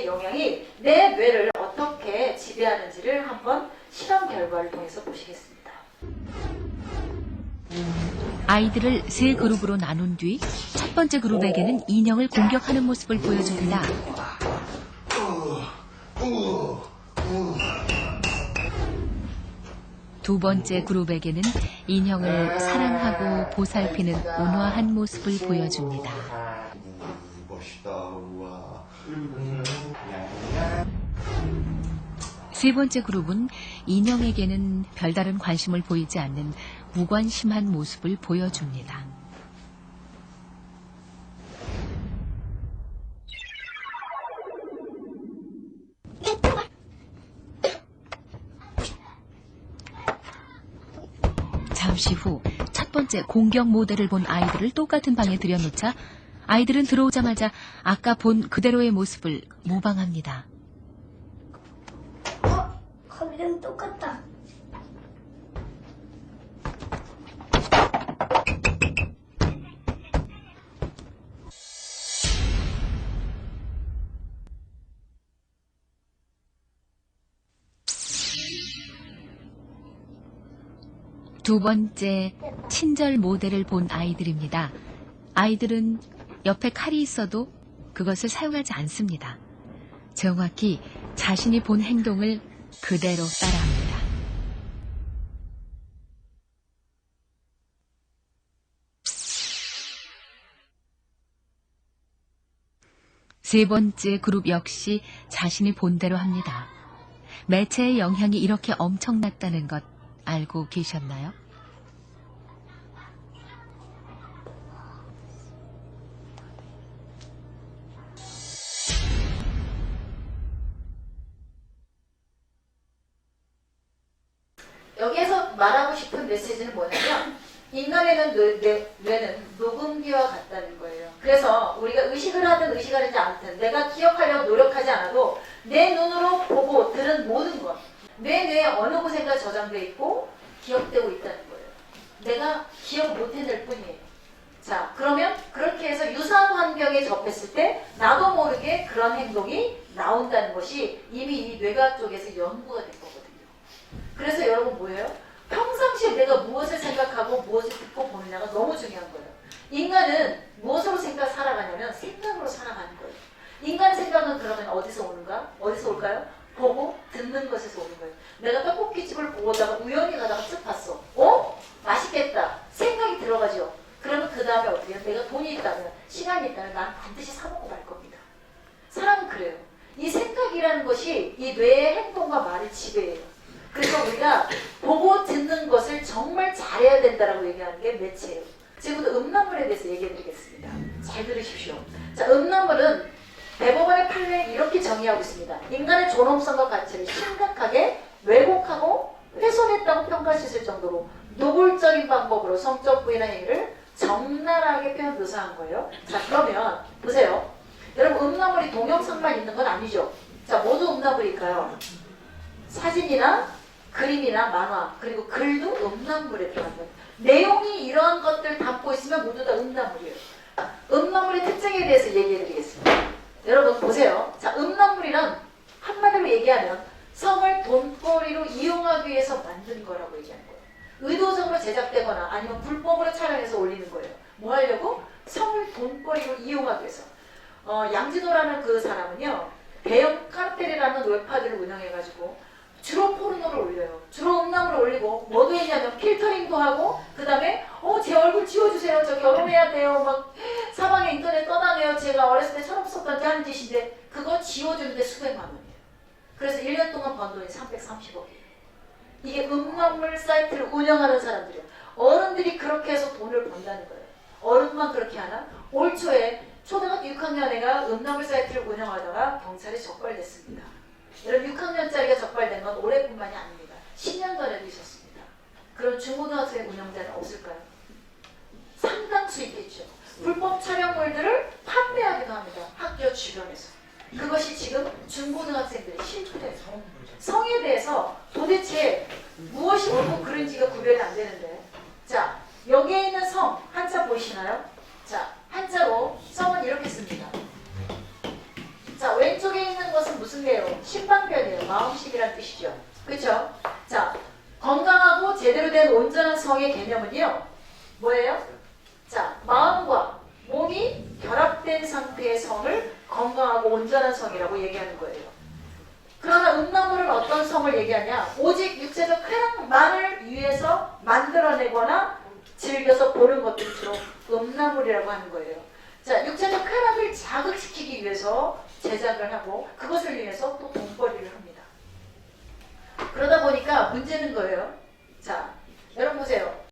영향이 내 뇌를 어떻게 지배하는지를 한번 실험 결과를 통해서 보시겠습니다. 아이들을 세 그룹으로 나눈 뒤 첫 번째 그룹에게는 인형을 공격하는 모습을 보여줍니다. 두 번째 그룹에게는 인형을 사랑하고 보살피는 온화한 모습을 보여줍니다. 멋있다, 우와. 세 번째 그룹은 인형에게는 별다른 관심을 보이지 않는 무관심한 모습을 보여줍니다. 잠시 후 첫 번째 공격 모델을 본 아이들을 똑같은 방에 들여놓자 아이들은 들어오자마자 아까 본 그대로의 모습을 모방합니다. 거기랑 똑같다. 두 번째 친절 모델을 본 아이들입니다. 아이들은 옆에 칼이 있어도 그것을 사용하지 않습니다. 정확히 자신이 본 행동을 그대로 따라합니다. 세 번째 그룹 역시 자신이 본 대로 합니다. 매체의 영향이 이렇게 엄청났다는 것 알고 계셨나요? 여기에서 말하고 싶은 메시지는 뭐냐면 인간의 뇌는 녹음기와 같다는 거예요. 그래서 우리가 의식을 하든 의식하지 않든 내가 기억하려고 노력하지 않아도 내 눈으로 보고 들은 모든 것, 내 뇌에 어느 곳에가 저장되어 있고 기억되고 있다는 거예요. 내가 기억 못 해낼 뿐이에요. 자, 그러면 그렇게 해서 유사한 환경에 접했을 때 나도 모르게 그런 행동이 나온다는 것이 이미 이 뇌과학 쪽에서 연구가 된 거거든요. 그래서 여러분 뭐예요? 평상시에 내가 무엇을 생각하고 무엇을 듣고 보느냐가 너무 중요한 거예요. 인간은 무엇으로 살아가냐면 생각으로 살아가는 거예요. 인간 생각은 그러면 어디서 오는가? 어디서 올까요? 보고 듣는 것에서 오는 거예요. 내가 떡볶이집을 보다가 우연히 가다가 쓱 봤어. 어? 맛있겠다. 생각이 들어가죠. 그러면 그 다음에 어떻게 해요? 내가 돈이 있다면, 시간이 있다면 난 반드시 사 먹고 말 겁니다. 사람은 그래요. 이 생각이라는 것이 이 뇌의 행동과 말을 지배해요. 그래서 우리가 보고 듣는 것을 정말 잘해야 된다라고 얘기하는 게 매체예요. 지금부터 음란물에 대해서 얘기해 드리겠습니다. 잘 들으십시오. 자, 음란물은 대법원의 판례에 이렇게 정의하고 있습니다. 인간의 존엄성과 가치를 심각하게 왜곡하고 훼손했다고 평가할 수 있을 정도로 노골적인 방법으로 성적 부위나 행위를 적나라하게 표현 묘사한 거예요. 자, 그러면 보세요. 여러분, 음란물이 동영상만 있는 건 아니죠. 자, 모두 음란물일까요? 사진이나 그림이나 만화 그리고 글도 음란물에 들어간 거예요. 내용이 이러한 것들 담고 있으면 모두 다 음란물이에요. 음란물의 특징에 대해서 얘기해 드리겠습니다. 여러분 보세요. 자, 음란물이란 한마디로 얘기하면 성을 돈벌이로 이용하기 위해서 만든 거라고 얘기하는 거예요. 의도적으로 제작되거나 아니면 불법으로 촬영해서 올리는 거예요. 뭐 하려고? 성을 돈벌이로 이용하기 위해서. 양진호라는 그 사람은요, 대형 카르텔이라는 웹파들을 운영해가지고 주로 포르노를 올려요. 주로 음란물을 올리고 뭐도 했냐면 필터링도 하고 그 다음에 제 얼굴 지워주세요. 저 결혼해야 돼요. 막 사방에 인터넷 떠다녀요. 제가 어렸을 때 철없었던 게 하는 짓인데 그거 지워주는데 수백만 원이에요. 그래서 1년 동안 번 돈이 330억이에요. 이게 음란물 사이트를 운영하는 사람들이에요. 어른들이 그렇게 해서 돈을 번다는 거예요. 어른만 그렇게 하나? 올 초에 초등학교 6학년 애가 음란물 사이트를 운영하다가 경찰에 적발됐습니다. 여러분 6학년짜리가 적발된 건 올해뿐만이 아닙니다. 10년 전에도 있었습니다. 그럼 중고등학생 운영자는 없을까요? 상당수 있겠죠. 불법 촬영물들을 판매하기도 합니다. 학교 주변에서. 그것이 지금 중고등학생들의 실패예요. 성에 대해서 도대체 무엇이 옳고 그른지가 구별이 안 되는데, 자, 여기에 있는 성 한자 보이시나요? 자, 한자로 성은 이렇게 씁니다. 자, 왼쪽에 있는 것은 무슨게요? 신방편이에요. 마음식이란 뜻이죠. 그렇죠? 자, 건강하고 제대로 된 온전한 성의 개념은요. 뭐예요? 자, 마음과 몸이 결합된 상태의 성을 건강하고 온전한 성이라고 얘기하는 거예요. 그러나 음란물은 어떤 성을 얘기하냐? 오직 육체적 쾌락만을 위해서 만들어내거나 즐겨서 보는 것들이 주로 음란물이라고 하는 거예요. 자, 육체적 쾌락을 자극시키기 위해서 제작을 하고 그것을 위해서 또 돈벌이를 합니다. 그러다 보니까 문제는 거예요. 자, 여러분 보세요.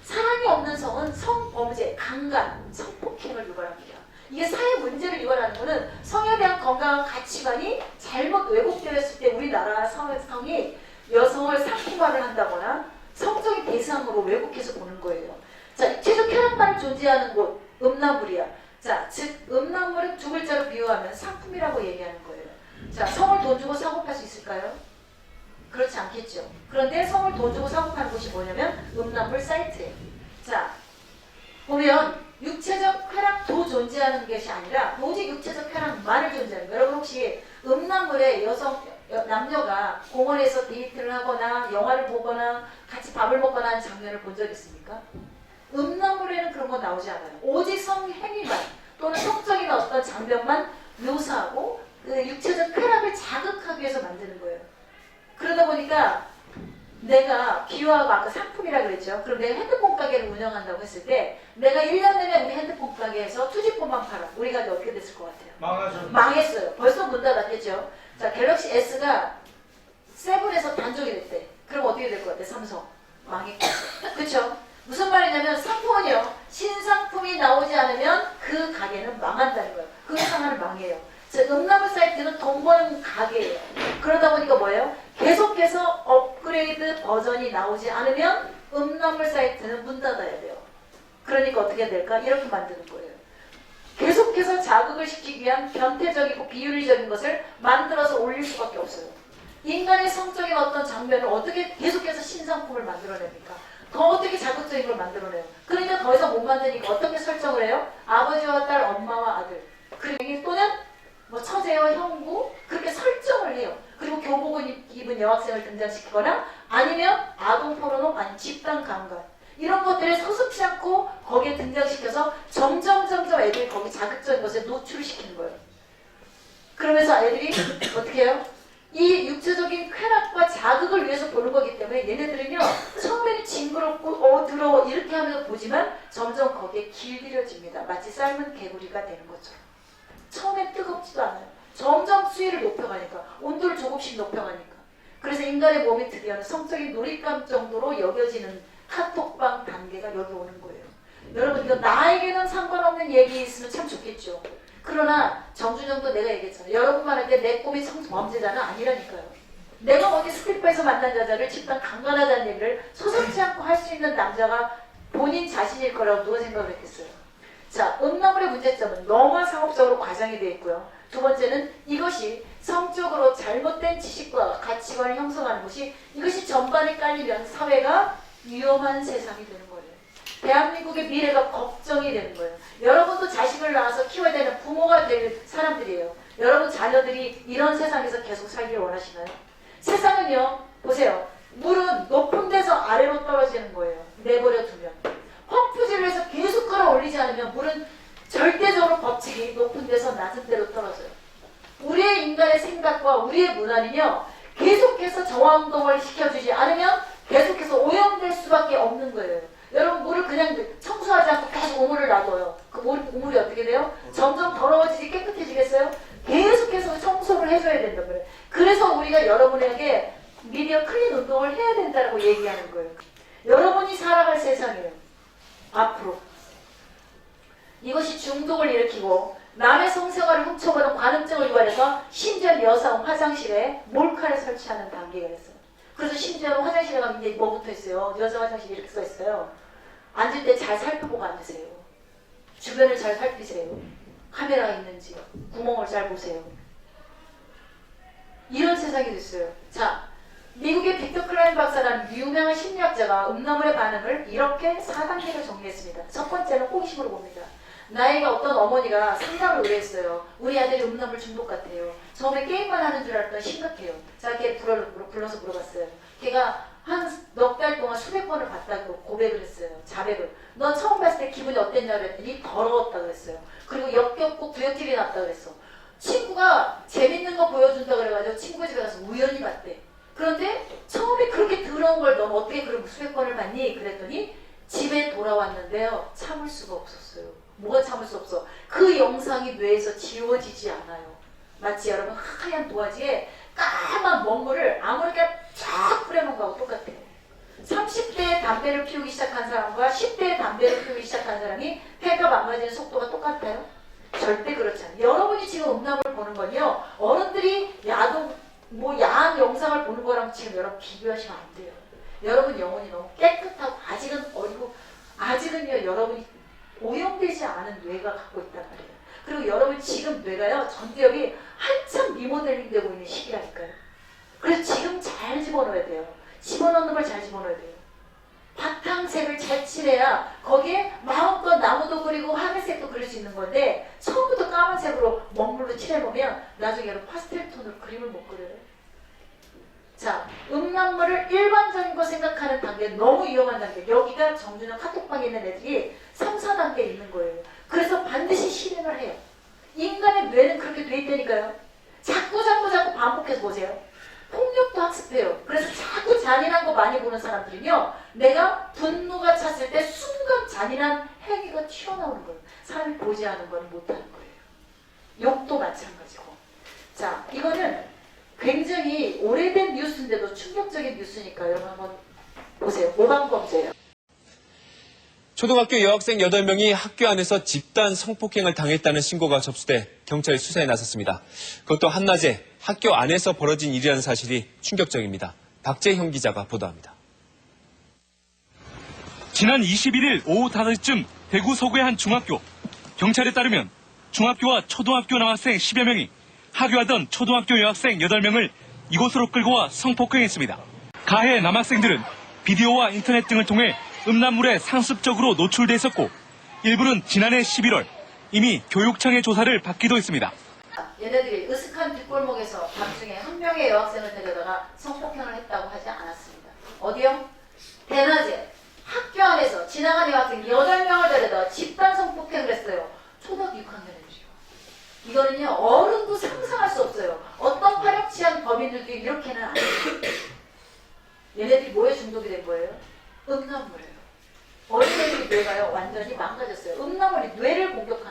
사랑이 없는 성은 성범죄, 강간, 성폭행을 유발합니다. 이게 사회 문제를 유발하는 것은 성에 대한 건강한 가치관이 잘못 왜곡되었을 때 우리나라 성이 여성을 상품화를 한다거나 성적인 대상으로 왜곡해서 보는 거예요. 자, 육체적 쾌락만을 존재하는 곳, 음란물이야. 자, 즉 음란물은 두 글자로 비유하면 상품이라고 얘기하는 거예요. 자, 성을 돈 주고 사고 팔 수 있을까요? 그렇지 않겠죠. 그런데 성을 돈 주고 사고 파는 곳이 뭐냐면 음란물 사이트예요. 자, 보면 육체적 쾌락도 존재하는 것이 아니라 오직 육체적 쾌락만을 존재하는 거예요. 여러분 혹시 음란물에 남녀가 공원에서 데이트를 하거나 영화를 보거나 같이 밥을 먹거나 하는 장면을 본 적 있습니까? 음란물에는 그런 거 나오지 않아요. 오직 성행위만 또는 성적인 어떤 장면만 묘사하고 그 육체적 쾌락을 자극하기 위해서 만드는 거예요. 그러다 보니까 내가 비유하고 아까 상품이라고 그랬죠. 그럼 내가 핸드폰 가게를 운영한다고 했을 때 내가 1년 내내 우리 핸드폰 가게에서 투지폰만 팔아. 우리 가게 어떻게 됐을 것 같아요? 망하죠. 망했어요. 벌써 문 닫았겠죠. 자, 갤럭시 S가 세븐에서 단종이 됐대. 그럼 어떻게 될 것 같아? 삼성. 망했겠죠. 그쵸? 무슨 말이냐면 상품은요. 신상품이 나오지 않으면 그 가게는 망한다는 거예요. 그 회사는 망해요. 음란물 사이트는 돈 버는 가게예요. 그러다 보니까 뭐예요? 계속해서 업그레이드 버전이 나오지 않으면 음란물 사이트는 문 닫아야 돼요. 그러니까 어떻게 될까? 이렇게 만드는 거예요. 계속해서 자극을 시키기 위한 변태적이고 비윤리적인 것을 만들어서 올릴 수밖에 없어요. 인간의 성적인 어떤 장면을 어떻게 계속해서 신상품을 만들어냅니까? 더 어떻게 자극적인 걸 만들어내요? 그러니까 더 이상 못 만드니까 어떻게 설정을 해요? 아버지와 딸, 엄마와 아들. 그리고 또는 뭐 처제와 형부 그렇게 설정을 해요. 그리고 교복을 입은 여학생을 등장시키거나 아니면 아동 포르노 아니 집단 강간 이런 것들을 서슴지 않고 거기에 등장시켜서 점점 애들이 거기 자극적인 것에 노출시키는 거예요. 그러면서 애들이 어떻게 해요? 이 육체적인 쾌락과 자극을 위해서 보는 거기 때문에 얘네들은요 처음에는 징그럽고 더러워 이렇게 하면서 보지만 점점 거기에 길들여집니다. 마치 삶은 개구리가 되는 것처럼. 처음엔 뜨겁지도 않아요. 점점 수위를 높여가니까 온도를 조금씩 높여가니까 그래서 인간의 몸이 드디어는 성적인 놀잇감 정도로 여겨지는 카톡방 단계가 여기 오는 거예요. 여러분 이거 나에게는 상관없는 얘기 있으면 참 좋겠죠. 그러나 정준영도 내가 얘기했잖아요. 여러분만 할 때 내 꿈이 성범죄자는 아니라니까요. 내가 어디 스트리퍼에서 만난 여자를 집단 강간하자는 얘기를 소섭지 않고 할 수 있는 남자가 본인 자신일 거라고 누가 생각을 했겠어요. 자, 음란물의 문제점은 너무 상업적으로 과장이 되어 있고요. 두 번째는 이것이 성적으로 잘못된 지식과 가치관을 형성하는 것이 이것이 전반에 깔리면 사회가 위험한 세상이 되는 거예요. 대한민국의 미래가 걱정이 되는 거예요. 여러분도 자식을 낳아서 키워야 되는 부모가 될 사람들이에요. 여러분 자녀들이 이런 세상에서 계속 살기를 원하시나요? 세상은요, 보세요. 물은 높은 데서 아래로 떨어지는 거예요. 내버려 두면. 펌프질을 해서 계속 끌어올리지 않으면 물은 절대적으로 법칙이 높은 데서 낮은 데로 떨어져요. 우리의 인간의 생각과 우리의 문화는요. 계속해서 정화운동을 시켜주지 않으면 계속해서 오염될 수밖에 없는 거예요. 여러분 물을 그냥 청소하지 않고 계속 우물을 놔둬요. 그 우물이 어떻게 돼요? 점점 더러워지지 깨끗해지겠어요? 계속해서 청소를 해줘야 된단 말이에요. 그래서 우리가 여러분에게 미디어 클린 운동을 해야 된다고 얘기하는 거예요. 여러분이 살아갈 세상이에요. 앞으로 이것이 중독을 일으키고 남의 성생활을 훔쳐보는 관음증을 유발해서 심지어 여성 화장실에 몰카를 설치하는 단계가 있어요. 그래서 심지어 화장실에 가면 이제 뭐 붙어 있어요? 여자 화장실이 이렇게 써 있어요. 앉을 때 잘 살펴보고 앉으세요. 주변을 잘 살피세요. 카메라가 있는지 구멍을 잘 보세요. 이런 세상이 됐어요. 자, 미국의 빅터 클라인 박사라는 유명한 심리학자가 음란물의 반응을 이렇게 4단계로 정리했습니다. 첫 번째는 호기심으로 봅니다. 나에게 어떤 어머니가 상담을 의뢰했어요. 우리 아들이 음란물 중독 같아요. 처음에 게임만 하는 줄 알았더니 심각해요. 제가 걔 불러서 물어봤어요. 걔가 한 넉 달 동안 수백 번을 봤다고 고백을 했어요. 자백을. 너 처음 봤을 때 기분이 어땠냐 그랬더니 더러웠다 그랬어요. 그리고 역겹고 구역질이 났다 그랬어. 친구가 재밌는 거 보여준다 그래가지고 친구 집에 가서 우연히 봤대. 그런데 처음에 그렇게 더러운 걸 넌 어떻게 그럼 수백 번을 봤니? 그랬더니 집에 돌아왔는데요. 참을 수가 없었어요. 뭐가 참을 수 없어? 그 영상이 뇌에서 지워지지 않아요. 마치 여러분 하얀 도화지에 까만 먹물을 아무렇게나 쫙 뿌려놓은 거하고 똑같아요. 30대에 담배를 피우기 시작한 사람과 10대에 담배를 피우기 시작한 사람이 폐가 망가지는 속도가 똑같아요? 절대 그렇지 않아요. 여러분이 지금 음란물 보는 건요. 어른들이 야한 영상을 보는 거랑 지금 여러분 비교하시면 안 돼요. 여러분 영혼이 너무 깨끗하고 아직은 어리고 아직은요 여러분이 오염되지 않은 뇌가 갖고 있단 말이에요. 그리고 여러분 지금 뇌가요 전두엽이 한참 리모델링 되고 있는 시기라니까요. 그래서 지금 잘 집어넣어야 돼요. 집어넣는 걸 잘 집어넣어야 돼요. 바탕색을 잘 칠해야 거기에 마음껏 나무도 그리고 하늘색도 그릴 수 있는 건데 처음부터 까만색으로 먹물로 칠해보면 나중에 여러분 파스텔 톤으로 그림을 못 그려요. 자, 음란물을 일반적인 거 생각하는 단계, 너무 위험한 단계. 여기가 정준영 카톡방에 있는 애들이 3, 4단계에 있는 거예요. 그래서 반드시 실행을 해요. 인간의 뇌는 그렇게 돼 있다니까요. 자꾸 반복해서 보세요. 폭력도 학습해요. 그래서 자꾸 잔인한 거 많이 보는 사람들은요. 내가 분노가 찼을 때 순간 잔인한 행위가 튀어나오는 거예요. 사람이 보지 않은 건 못하는 거예요. 욕도 마찬가지고. 자, 이거는 굉장히 오래된 뉴스인데도 충격적인 뉴스니까 여러분 한번 보세요. 모방범죄예요. 초등학교 여학생 8명이 학교 안에서 집단 성폭행을 당했다는 신고가 접수돼 경찰이 수사에 나섰습니다. 그것도 한낮에 학교 안에서 벌어진 일이라는 사실이 충격적입니다. 박재형 기자가 보도합니다. 지난 21일 오후 5시쯤 대구 서구의 한 중학교. 경찰에 따르면 중학교와 초등학교 남학생 10여 명이 하교하던 초등학교 여학생 8명을 이곳으로 끌고 와 성폭행했습니다. 가해 남학생들은 비디오와 인터넷 등을 통해 음란물에 상습적으로 노출돼 있었고 일부는 지난해 11월 이미 교육청의 조사를 받기도 했습니다. 얘네들이 으슥한 뒷골목에서 밤중에 한 명의 여학생을 데려다가 성폭행을 했다고 하지 않았습니다. 어디요? 대낮에 학교 안에서 지나가는 여학생 8명을 데려다 집단 성폭행을 했어요. 초등학교 6학년 애들이요. 이거는요 어른도 상상할 수 없어요. 어떤 파렴치한 범인들도 이렇게는 안 해요. 얘네들이 뭐에 중독이 된 거예요? 음란물이에요. 어린애들이 뇌가요 완전히 망가졌어요. 음란물이 뇌를 공격